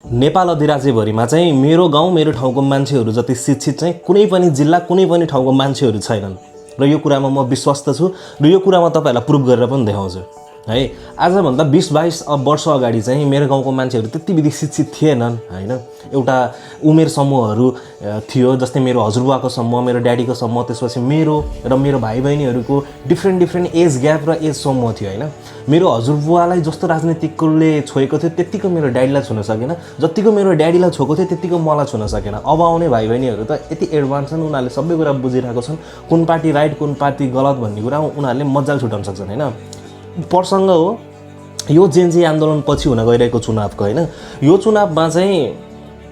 नेपाल अधिराज्यभरिमा चाहिँ मेरो गाउँ मेरो ठाउँको मान्छेहरू जति शिक्षित चाहिँ कुनै पनि जिल्ला कुनै पनि ठाउँको मान्छेहरू छैनन् र यो कुरामा म विश्वस्त छु र यो कुरामा तपाईँहरूलाई प्रुभ गरेर पनि देखाउँछु है। आजभन्दा 20-22 वर्ष अगाडि चाहिँ मेरो गाउँको मान्छेहरू त्यति विधि शिक्षित थिएनन् हैन। एउटा उमेर समूहहरू थियो, जस्तै मेरो हजुरबुवाको समूह, मेरो ड्याडीको समूह, त्यसपछि मेरो र मेरो भाइ बहिनीहरूको डिफ्रेन्ट एज ग्याप र एज समूह थियो हैन। मेरो हजुरबुवालाई जस्तो राजनीतिकले छोएको थियो त्यतिको मेरो ड्याडीलाई छुन सकेन, जतिको मेरो ड्याडीलाई छोएको थियो त्यतिको मलाई छुन सकेन। अब आउने भाइ बहिनीहरू त यति एडभान्स छन्, उनीहरूले सबै कुरा बुझिरहेको छन्, कुन पार्टी राइट कुन पार्टी गलत भन्ने कुरा उनीहरूले मजाले छुटाउन सक्छन् हैन। प्रसङ्ग हो यो जेनजी आन्दोलनपछि हुन गइरहेको चुनावको हैन। यो चुनावमा चाहिँ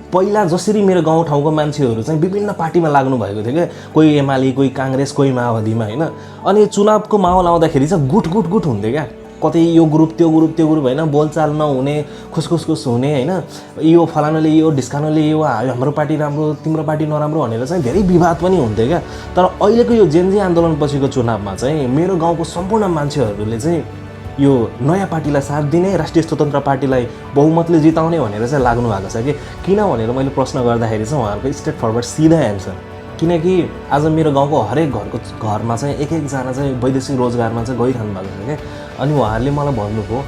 पहिला जसरी मेरो गाउँठाउँको मान्छेहरू चाहिँ विभिन्न पार्टीमा लाग्नु भएको थियो क्या, कोही एमाले कोही काङ्ग्रेस कोही माओवादीमा हैन। अनि चुनावको माहौल आउँदाखेरि चाहिँ गुट हुन्थ्यो क्या, कतै यो ग्रुप त्यो ग्रुप हैन, बोलचाल नहुने, खुसखुस हुने हैन। यो फलानाले यो ढिस्कानोले यो हाम्रो पार्टी राम्रो तिम्रो पार्टी नराम्रो भनेर चाहिँ धेरै विवाद पनि हुन्थ्यो क्या। तर अहिलेको यो जेनजी आन्दोलनपछिको चुनावमा चाहिँ मेरो गाउँको सम्पूर्ण मान्छेहरूले चाहिँ यो नयाँ पार्टीलाई साथ दिने, राष्ट्रिय स्वतन्त्र पार्टीलाई बहुमतले जिताउने भनेर चाहिँ लाग्नु भएको छ कि किन भनेर मैले प्रश्न गर्दाखेरि चाहिँ उहाँहरूको स्ट्रेट फरवर्ड सिधा एन्सर, किनकि आज मेरो गाउँको हरेक घरमा चाहिँ एकजना चाहिँ वैदेशिक रोजगारमा चाहिँ गइरहनु भएको छ क्या। अनि उहाँहरूले मलाई भन्नुभयो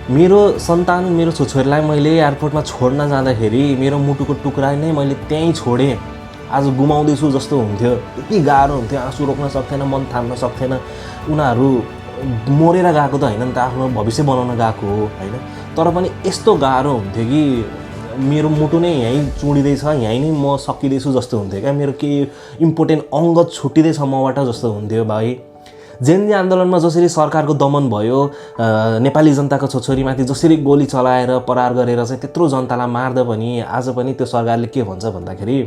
मेरो सन्तान मेरो छोरीलाई मैले एयरपोर्टमा छोड्न जाँदाखेरि मेरो मुटुको टुक्रा नै मैले त्यहीँ छोडेँ, आज गुमाउँदैछु जस्तो हुन्थ्यो, यति गाह्रो हुन्थ्यो, आँसु रोक्न सक्थेन, मन थाम्न सक्थेन। उनीहरू मरेर गएको त हैन नि त, आफ्नो भविष्य बनाउन गएको हो हैन। तर पनि यस्तो गाह्रो हुन्थ्यो कि मेरो मुटु नै यहीँ चुडिँदैछ, यहीँ नै म सकिँदैछु जस्तो हुन्थ्यो क्या, मेरो केही इम्पोर्टेन्ट अङ्ग छुट्टिँदैछ मबाट जस्तो हुन्थ्यो भाइ। जेनजी आन्दोलनमा जसरी सरकारको दमन भयो, नेपाली जनताको छोरीमाथि जसरी गोली चलाएर प्रहार गरेर चाहिँ त्यत्रो जनतालाई मार्दा पनि आज पनि त्यो सरकारले के भन्छ भन्दाखेरि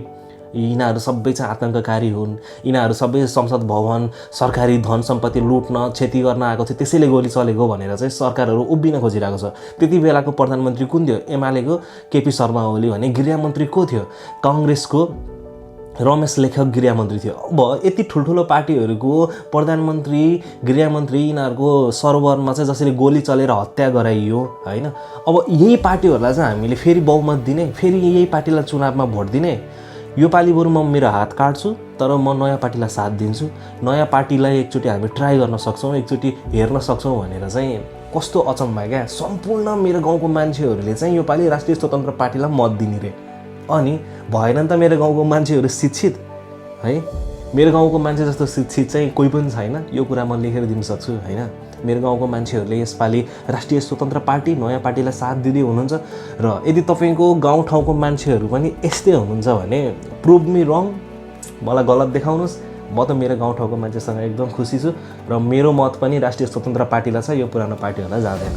यिनीहरू सबै चाहिँ आतङ्ककारी हुन्, यिनीहरू सबै संसद भवन सरकारी धन सम्पत्ति लुट्न क्षति गर्न आएको थियो, त्यसैले गोली चलेको भनेर चाहिँ सरकारहरू उभिन खोजिरहेको छ। त्यति बेलाको प्रधानमन्त्री कुन थियो? एमालेको केपी शर्मा ओली भने। गृहमन्त्री को थियो? काङ्ग्रेसको रमेश लेखक गृहमन्त्री थियो। अब यति ठुल्ठुलो पार्टीहरूको प्रधानमन्त्री गृहमन्त्री यिनीहरूको सर्भरमा चाहिँ जसरी गोली चलेर हत्या गराइयो हैन। अब यही पार्टीहरूलाई चाहिँ हामीले फेरि बहुमत दिने, फेरि यही पार्टीलाई चुनावमा भोट दिने, यो पालि बरु म मेरो हात काट्छु तर म नयाँ पार्टीलाई साथ दिन्छु, नयाँ पार्टीलाई एकचोटि हामी ट्राई गर्न सक्छौँ, एकचोटि हेर्न सक्छौँ भनेर चाहिँ कस्तो अचम्म क्या। सम्पूर्ण मेरो गाउँको मान्छेहरूले चाहिँ यो पालि राष्ट्रिय स्वतन्त्र पार्टीलाई मत दिने रे। अनि भएन नि त मेरो गाउँको मान्छेहरू शिक्षित है, मेरो गाउँको मान्छे जस्तो शिक्षित चाहिँ कोही पनि छैन, यो कुरा म लेखेर दिन सक्छु हैन। मेरो गाउँको मान्छेहरूले यसपालि राष्ट्रिय स्वतन्त्र पार्टी नयाँ पार्टीलाई साथ दिँदै हुनुहुन्छ र यदि तपाईँको गाउँठाउँको मान्छेहरू पनि यस्तै हुनुहुन्छ भने प्रुभ मी रङ, मलाई गलत देखाउनुहोस्। म त मेरो गाउँठाउँको मान्छेसँग एकदम खुसी छु र मेरो मत पनि राष्ट्रिय स्वतन्त्र पार्टीलाई छ, यो पुरानो पार्टीहरूलाई जाँदैन।